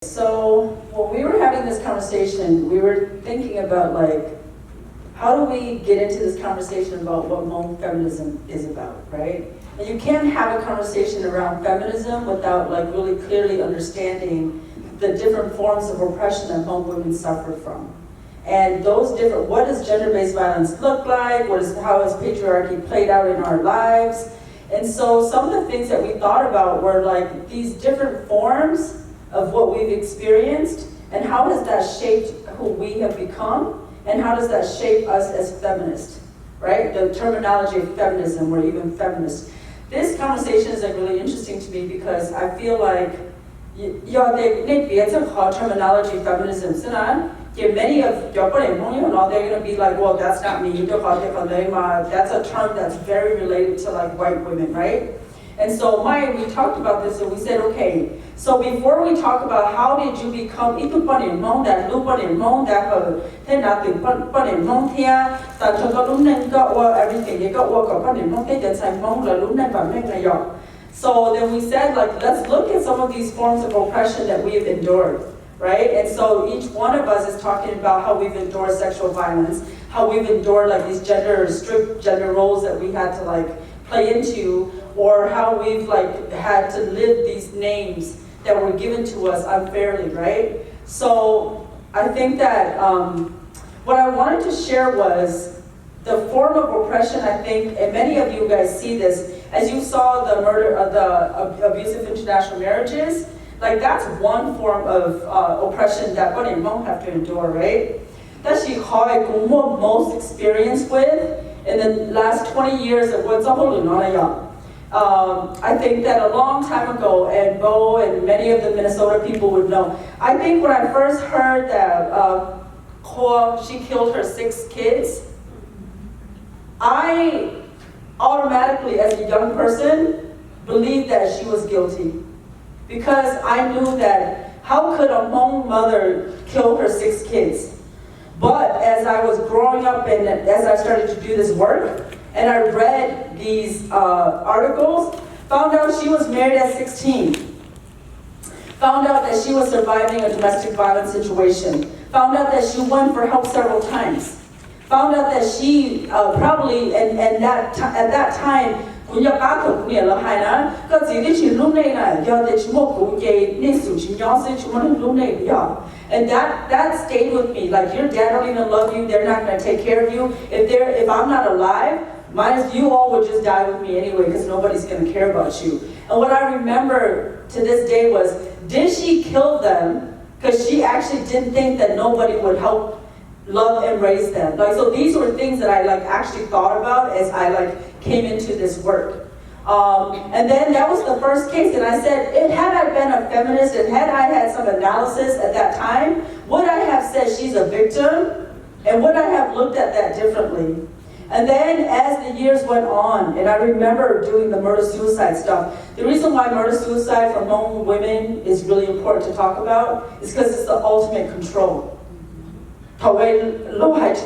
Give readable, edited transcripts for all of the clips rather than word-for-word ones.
So when we were having this conversation, we were thinking about how do we get into this conversation about what Hmong feminism is about, right? And you can't have a conversation around feminism without really clearly understanding the different forms of oppression that Hmong women suffer from. And those different, what does gender-based violence look like? How has patriarchy played out in our lives? And so some of the things that we thought about were these different forms of what we've experienced, and how has that shaped who we have become, and how does that shape us as feminists, right? The terminology of feminism, or even feminist. This conversation is really interesting to me because I feel like terminology feminism, many of your they're going to be like, well, that's not me, that's a term that's very related to white women, right? And so we talked about this and we said, okay, so before we talk about how did you become everything, so then we said, let's look at some of these forms of oppression that we have endured, right? And so each one of us is talking about how we've endured sexual violence, how we've endured these strict gender roles that we had to play into, or how we've had to live these names that were given to us unfairly, right? So I think that what I wanted to share was the form of oppression, I think, and many of you guys see this, as you saw the murder of the abusive international marriages, that's one form of oppression that women won't have to endure, right? That's how I'm most experienced with in the last 20 years of what's I think that a long time ago, and Bo and many of the Minnesota people would know, I think when I first heard that she killed her 6 kids, I automatically, as a young person, believed that she was guilty. Because I knew that how could a Hmong mother kill her 6 kids? But as I was growing up and as I started to do this work, and I read these articles, found out she was married at 16. Found out that she was surviving a domestic violence situation. Found out that she went for help several times. Found out that she probably, at that time, and that stayed with me. Your dad don't even love you, they're not going to take care of you. If I'm not alive, you all would just die with me anyway, because nobody's going to care about you. And what I remember to this day was, did she kill them because she actually didn't think that nobody would help love and raise them? So these were things that I actually thought about as I came into this work. And then that was the first case, and I said, had I been a feminist and had I had some analysis at that time, would I have said she's a victim? And would I have looked at that differently? And then as the years went on, and I remember doing the murder-suicide stuff, the reason why murder-suicide for Hmong women is really important to talk about is because it's the ultimate control. That's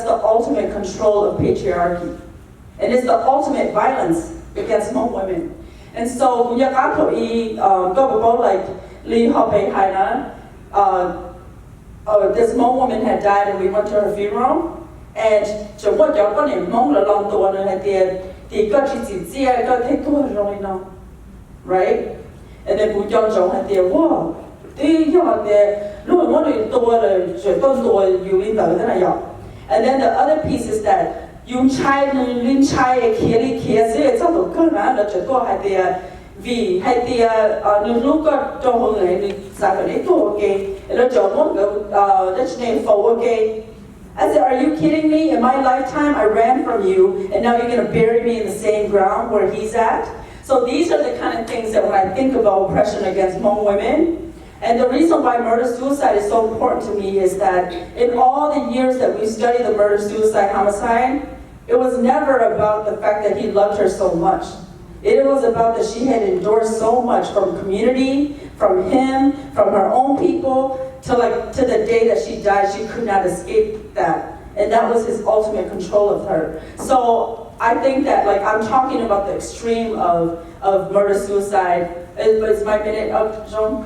the ultimate control of patriarchy. And it's the ultimate violence against Hmong women. And so, this Hmong woman had died and we went to her funeral. And right? And then whoa. And then the other piece is that I said, are you kidding me? In my lifetime, I ran from you, and now you're going to bury me in the same ground where he's at? So these are the kind of things that when I think about oppression against Hmong women, and the reason why murder-suicide is so important to me is that in all the years that we studied the murder-suicide homicide, it was never about the fact that he loved her so much. It was about that she had endured so much from community, from him, from her own people, to the day that she died. She could not escape that. And that was his ultimate control of her. So I think that, like, I'm talking about the extreme of murder-suicide. Is my minute up, Jean?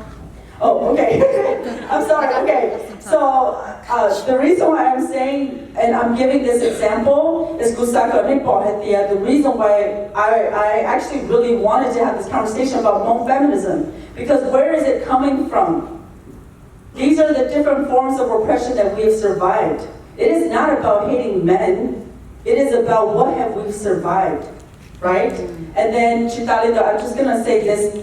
Oh, okay. I'm sorry, okay. So, the reason why I'm saying, and I'm giving this example, is the reason why I actually really wanted to have this conversation about Hmong feminism. Because where is it coming from? These are the different forms of oppression that we have survived. It is not about hating men. It is about what have we survived, right? And then, Chitalida, I'm just gonna say this,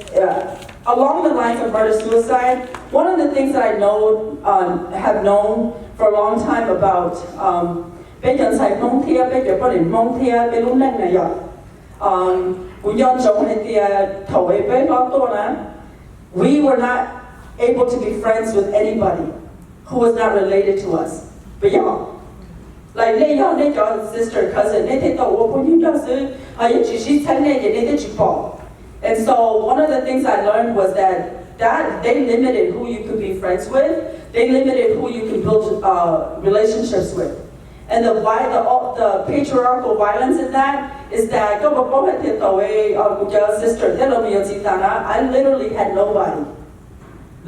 along the lines of murder-suicide, one of the things that I know, have known for a long time about, we were not able to be friends with anybody who was not related to us. But y'all, like your sister, cousin, and so one of the things I learned was that they limited who you could be friends with. They limited who you could build relationships with. And the patriarchal violence in that is that your sister, I literally had nobody. It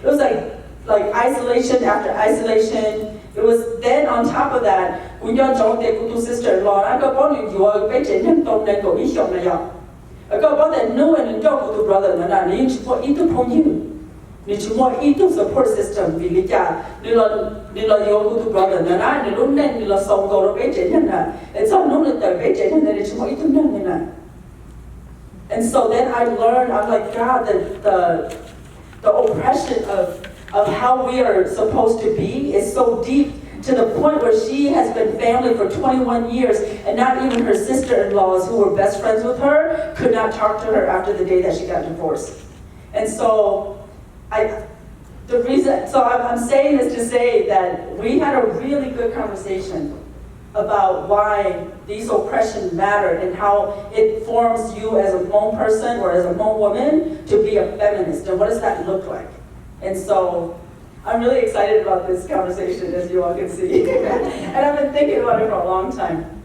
was like isolation after isolation. It was then on top of that, when your sister-in-law, I got born you are I got born that no one and your brother, and I need to put into you. Need more into support system, Vilika, your brother, and I don't let the song go to bed. It's all known that the bed and then it's more into none. And so then I learned, I'm like, God, the oppression of how we are supposed to be is so deep to the point where she has been family for 21 years and not even her sister-in-laws who were best friends with her could not talk to her after the day that she got divorced. And so I'm saying this to say that we had a really good conversation about why these oppressions matter and how it forms you as a Hmong person or as a Hmong woman to be a feminist, and what does that look like? And so I'm really excited about this conversation, as you all can see. And I've been thinking about it for a long time.